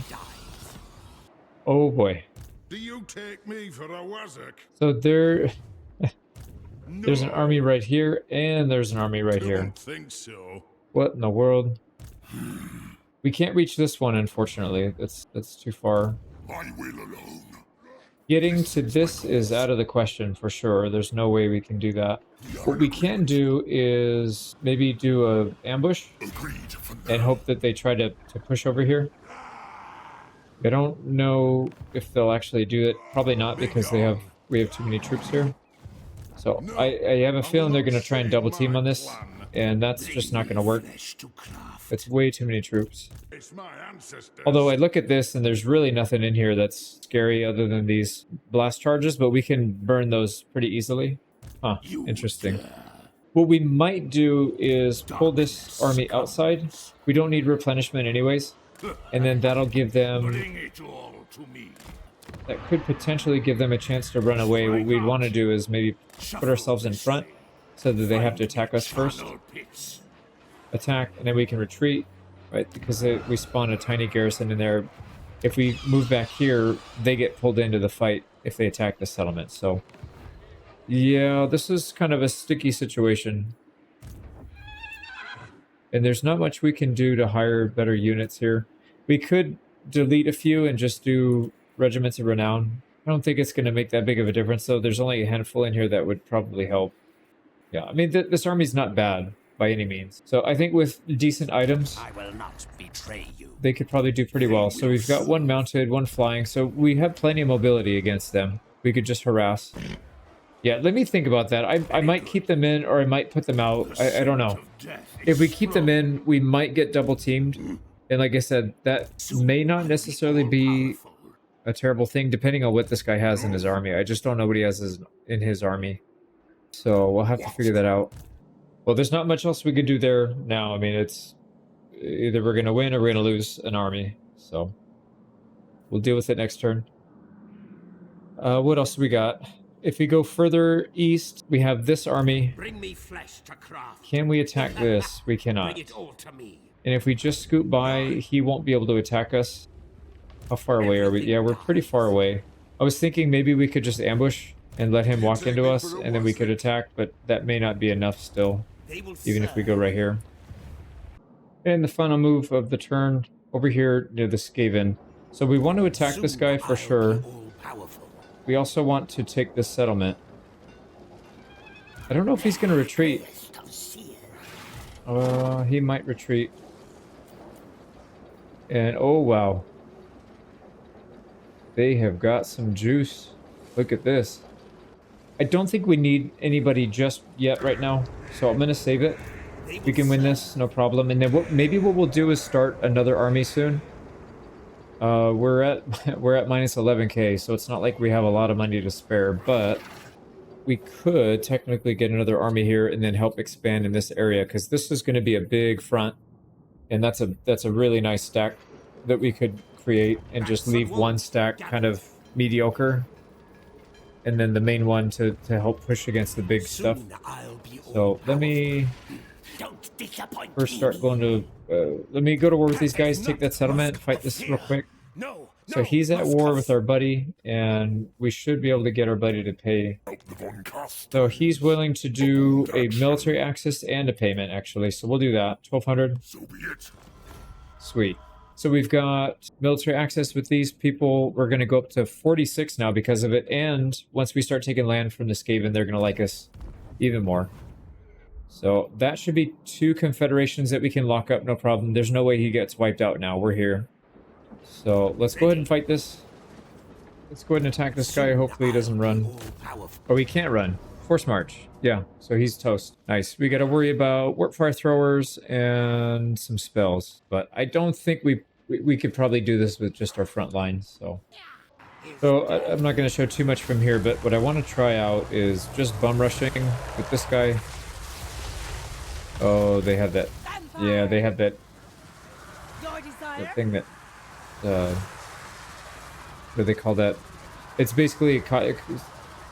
Oh boy. Do you take me for a wazzock? So there's an army right here, and there's an army right here. Don't think so. What in the world? We can't reach this one, unfortunately. That's too far. I will alone. Getting to this is out of the question for sure. There's no way we can do that. What we can do is maybe do a ambush Agreed for now. and hope that they try to push over here. I don't know if they'll actually do it. Probably not, because we have too many troops here. So I have a feeling they're going to try and double team on this, and that's just not going to work. Flesh to craft. It's way too many troops. It's my ancestors. Although I look at this and there's really nothing in here that's scary other than these blast charges, but we can burn those pretty easily. Huh, interesting. What we might do is pull this army outside. We don't need replenishment anyways. And then that'll give them, Bring it all to me. that could potentially give them a chance to run away. What we'd want to do is maybe put ourselves in front so that they have to attack us first. Tunnel pits. Attack, and then we can retreat, right? Because we spawn a tiny garrison in there. If we move back here, they get pulled into the fight if they attack the settlement. So, yeah, this is kind of a sticky situation. And there's not much we can do to hire better units here. We could delete a few and just do regiments of renown. I don't think it's going to make that big of a difference, though. There's only a handful in here that would probably help. Yeah, I mean, this army's not bad by any means. So I think with decent items, I will not betray you. they could probably do pretty well. So we've got one mounted, one flying. So we have plenty of mobility against them. We could just harass. Yeah, let me think about that. I might keep them in, or I might put them out. I don't know. If we keep them in, we might get double teamed. And like I said, that may not necessarily be a terrible thing, depending on what this guy has in his army. I just don't know what he has in his army. So we'll have to figure that out. Well, there's not much else we could do there now. I mean, it's either we're going to win or we're going to lose an army. So we'll deal with it next turn. What else do we got? If we go further east, we have this army. Bring me flesh to craft. Can we attack this? We cannot. Bring it all to me. And if we just scoot by, he won't be able to attack us. How far away are we? Yeah, we're pretty far away. I was thinking maybe we could just ambush and let him walk into us, and then we could attack, but that may not be enough still, even if we go right here. And the final move of the turn, over here near the Skaven. So we want to attack this guy for sure. We also want to take this settlement. I don't know if he's going to retreat. He might retreat. And oh wow. They have got some juice. Look at this. I don't think we need anybody just yet right now, so I'm going to save it. We can win this, no problem. And then maybe what we'll do is start another army soon. We're at minus 11k, so it's not like we have a lot of money to spare, but we could technically get another army here and then help expand in this area, because this is going to be a big front, and that's a really nice stack that we could create and just leave one stack kind of mediocre, and then the main one to help push against the big stuff. So let me first start going to let me go to war with these guys, take that settlement, fight this real quick. So he's at war with our buddy, and we should be able to get our buddy to pay. So he's willing to do a military access and a payment, actually. So we'll do that. 1200. So be it. Sweet. So we've got military access with these people. We're going to go up to 46 now because of it. And once we start taking land from the Skaven, they're going to like us even more. So that should be 2 confederations that we can lock up, no problem. There's no way he gets wiped out now. We're here. So let's go ahead and fight this. Let's go ahead and attack this guy. Hopefully he doesn't run. Oh, he can't run. Force march. Yeah, so he's toast. Nice. We got to worry about warp fire throwers and some spells. But I don't think we could probably do this with just our front lines. So I'm not going to show too much from here, but what I want to try out is just bum rushing with this guy. Oh, they have that. Yeah, they have that thing that what do they call that? It's basically it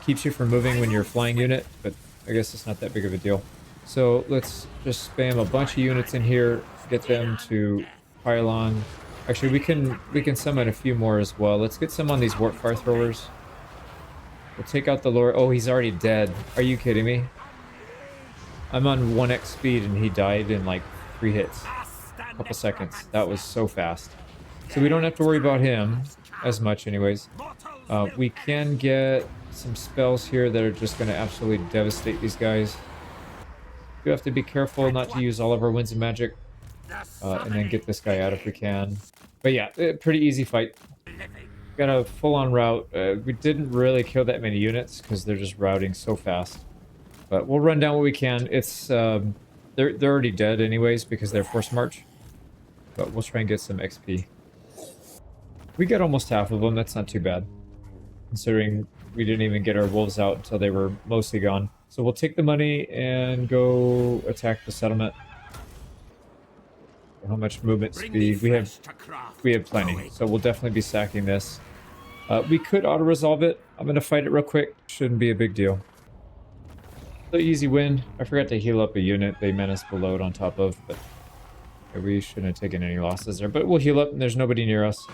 keeps you from moving when you're a flying unit, but I guess it's not that big of a deal. So let's just spam a bunch of units in here, get them to pile on. Actually, we can summon a few more as well. Let's get some on these warp fire throwers. We'll take out the lord. Oh, he's already dead. Are you kidding me? I'm on 1x speed and he died in like 3 hits. A couple seconds. That was so fast. So we don't have to worry about him as much anyways. We can get some spells here that are just going to absolutely devastate these guys. We have to be careful not to use all of our winds of magic. And then get this guy out if we can. But yeah, pretty easy fight. Got a full-on rout. We didn't really kill that many units because they're just routing so fast. But we'll run down what we can. It's they're already dead anyways because they're force march. But we'll try and get some XP. We got almost half of them. That's not too bad, considering we didn't even get our wolves out until they were mostly gone. So we'll take the money and go attack the settlement. How much movement speed? We have plenty, so we'll definitely be sacking this. We could auto-resolve it. I'm going to fight it real quick. Shouldn't be a big deal. So easy win. I forgot to heal up a unit they menaced below it on top of, but we shouldn't have taken any losses there. But we'll heal up, and there's nobody near us.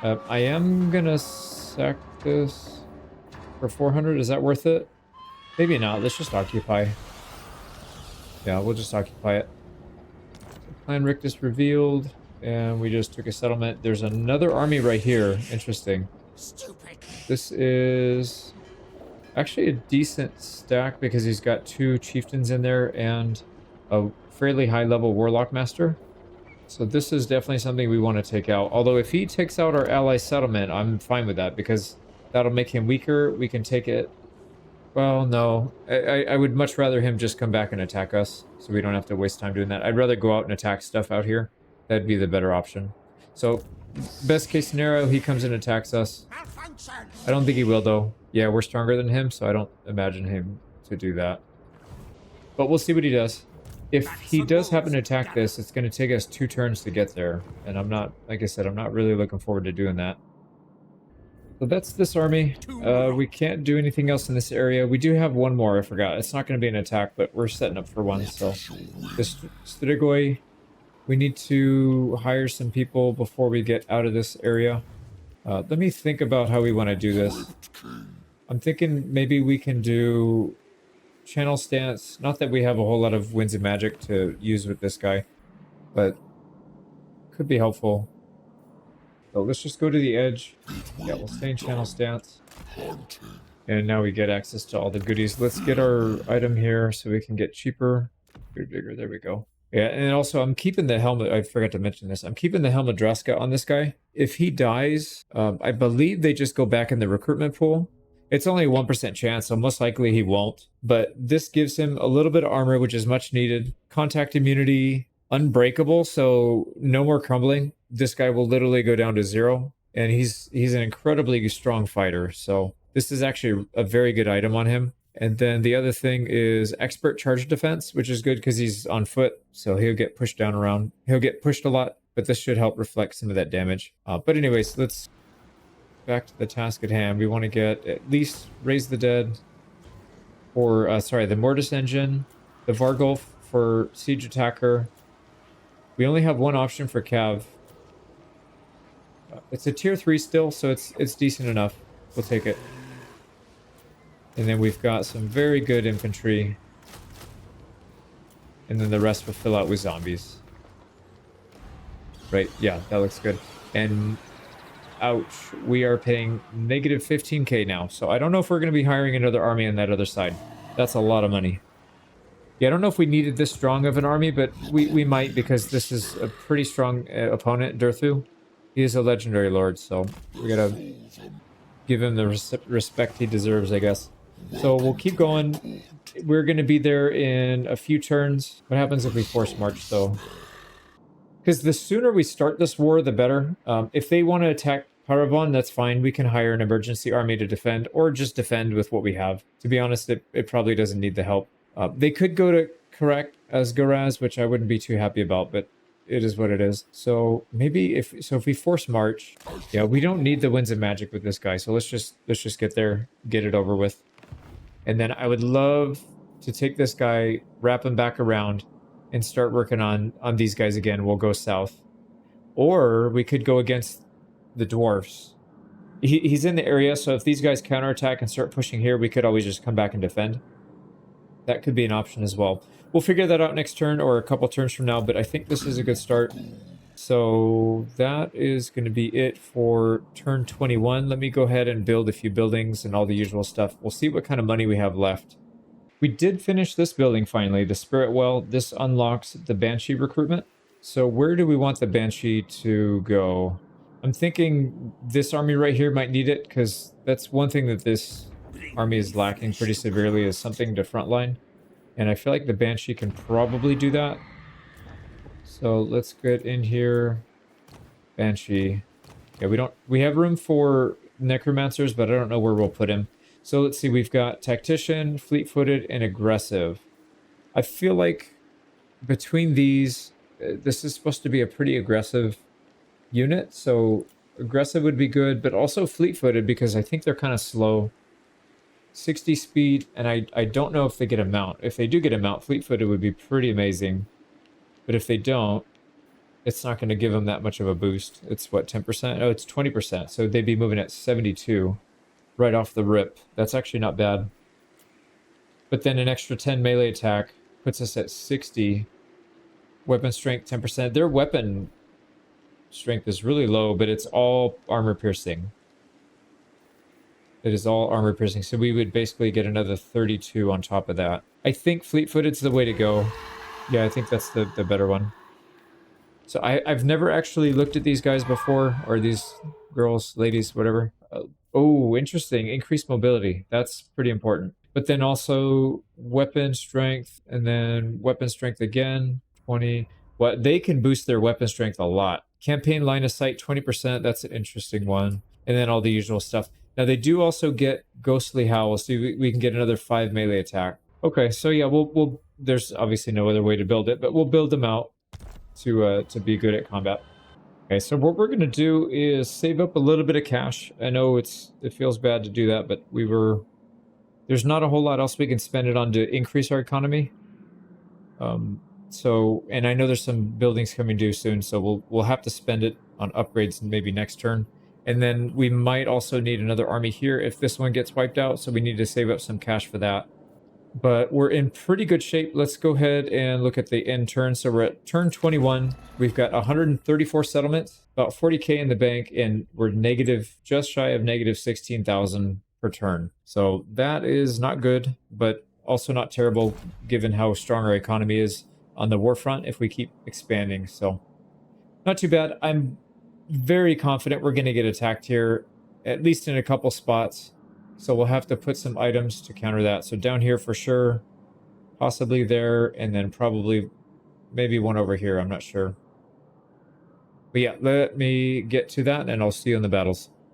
I am going to sack this for 400. Is that worth it? Maybe not. Let's just occupy. Yeah, we'll just occupy it. Plan Rictus revealed. And we just took a settlement. There's another army right here. Interesting. Stupid. This is actually a decent stack because he's got 2 chieftains in there and a fairly high level warlock master. So this is definitely something we want to take out. Although if he takes out our ally settlement, I'm fine with that because that'll make him weaker. We can take it. Well, no. I would much rather him just come back and attack us so we don't have to waste time doing that. I'd rather go out and attack stuff out here. That'd be the better option. So, best case scenario, he comes and attacks us. Malfunction. I don't think he will, though. Yeah, we're stronger than him, so I don't imagine him to do that. But we'll see what he does. If he does happen to attack this, it's going to take us 2 turns to get there. And I'm not, like I said, I'm not really looking forward to doing that. So that's this army. We can't do anything else in this area. We do have one more, I forgot. It's not going to be an attack, but we're setting up for one. So this Strigoi, we need to hire some people before we get out of this area. Let me think about how we want to do this. I'm thinking maybe we can do channel stance. Not that we have a whole lot of winds of magic to use with this guy, but could be helpful. So let's just go to the edge. Yeah, we'll stay in channel stance. And now we get access to all the goodies. Let's get our item here so we can get cheaper. Bigger, there we go. Yeah, and also I'm keeping the helmet. I forgot to mention this. I'm keeping the helmet Draska on this guy. If he dies, I believe they just go back in the recruitment pool. It's only a 1% chance, so most likely he won't. But this gives him a little bit of armor, which is much needed. Contact immunity, unbreakable, so no more crumbling. This guy will literally go down to 0. And he's an incredibly strong fighter, so this is actually a very good item on him. And then the other thing is expert charge defense, which is good because he's on foot, so he'll get pushed down around. He'll get pushed a lot, but this should help reflect some of that damage. But anyways, let's back to the task at hand. We want to get at least Raise the Dead, or sorry, the Mortis Engine, the Vargulf for Siege Attacker. We only have one option for Cav. It's a tier 3 still, so it's decent enough. We'll take it. And then we've got some very good infantry. And then the rest will fill out with zombies. Right, yeah, that looks good. And ouch, we are paying negative 15k now. So I don't know if we're going to be hiring another army on that other side. That's a lot of money. Yeah, I don't know if we needed this strong of an army, but we might because this is a pretty strong opponent, Durthu. He is a legendary lord, so we gotta give him the respect he deserves, I guess. So we'll keep going. We're going to be there in a few turns. What happens if we force march, though? Because the sooner we start this war, the better. If they want to attack Paravon, that's fine. We can hire an emergency army to defend, or just defend with what we have. To be honest, it probably doesn't need the help. They could go to correct as Goraz, which I wouldn't be too happy about, but it is what it is. So maybe if we force march, yeah, we don't need the winds of magic with this guy. So let's just get there, get it over with. And then I would love to take this guy, wrap him back around, and start working on these guys again. We'll go south. Or we could go against the dwarves. He's in the area, so if these guys counterattack and start pushing here, we could always just come back and defend. That could be an option as well. We'll figure that out next turn or a couple turns from now, but I think this is a good start. So that is going to be it for turn 21. Let me go ahead and build a few buildings and all the usual stuff. We'll see what kind of money we have left. We did finish this building finally, the Spirit Well. This unlocks the Banshee recruitment. So where do we want the Banshee to go? I'm thinking this army right here might need it, because that's one thing that this army is lacking pretty severely, is something to frontline. And I feel like the Banshee can probably do that. So let's get in here. Banshee. Yeah, we have room for Necromancers, but I don't know where we'll put him. So let's see, we've got Tactician, Fleet-Footed, and Aggressive. I feel like between these, this is supposed to be a pretty aggressive unit. So Aggressive would be good, but also Fleet-Footed because I think they're kind of slow. 60 speed, and I don't know if they get a mount. If they do get a mount, Fleet-Footed would be pretty amazing. But if they don't, it's not going to give them that much of a boost. It's what, 10%? Oh, it's 20%. So they'd be moving at 72 right off the rip. That's actually not bad. But then an extra 10 melee attack puts us at 60. Weapon strength 10%. Their weapon strength is really low, but it's all armor piercing. It is all armor piercing, so we would basically get another 32 on top of that. I think fleet-footed's the way to go. Yeah, I think that's the better one. So I've never actually looked at these guys before, or these girls, ladies, whatever. Oh, interesting. Increased mobility. That's pretty important. But then also weapon strength, and then weapon strength again, 20. Well, they can boost their weapon strength a lot. Campaign line of sight, 20%. That's an interesting one. And then all the usual stuff. Now, they do also get Ghostly Howl, so we can get another 5 melee attack. Okay, so yeah, we'll there's obviously no other way to build it, but we'll build them out to be good at combat. Okay, so what we're going to do is save up a little bit of cash. I know it feels bad to do that, but there's not a whole lot else we can spend it on to increase our economy. And I know there's some buildings coming due soon, so we'll have to spend it on upgrades maybe next turn. And then we might also need another army here if this one gets wiped out, so we need to save up some cash for that. But we're in pretty good shape. Let's go ahead and look at the end turn. So we're at turn 21. We've got 134 settlements, about 40k in the bank, and we're negative, just shy of negative 16,000 per turn. So that is not good, but also not terrible given how strong our economy is on the war front if we keep expanding. So not too bad. I'm very confident we're going to get attacked here, at least in a couple spots. So we'll have to put some items to counter that. So down here for sure, possibly there, and then probably maybe one over here. I'm not sure. But yeah, let me get to that and I'll see you in the battles.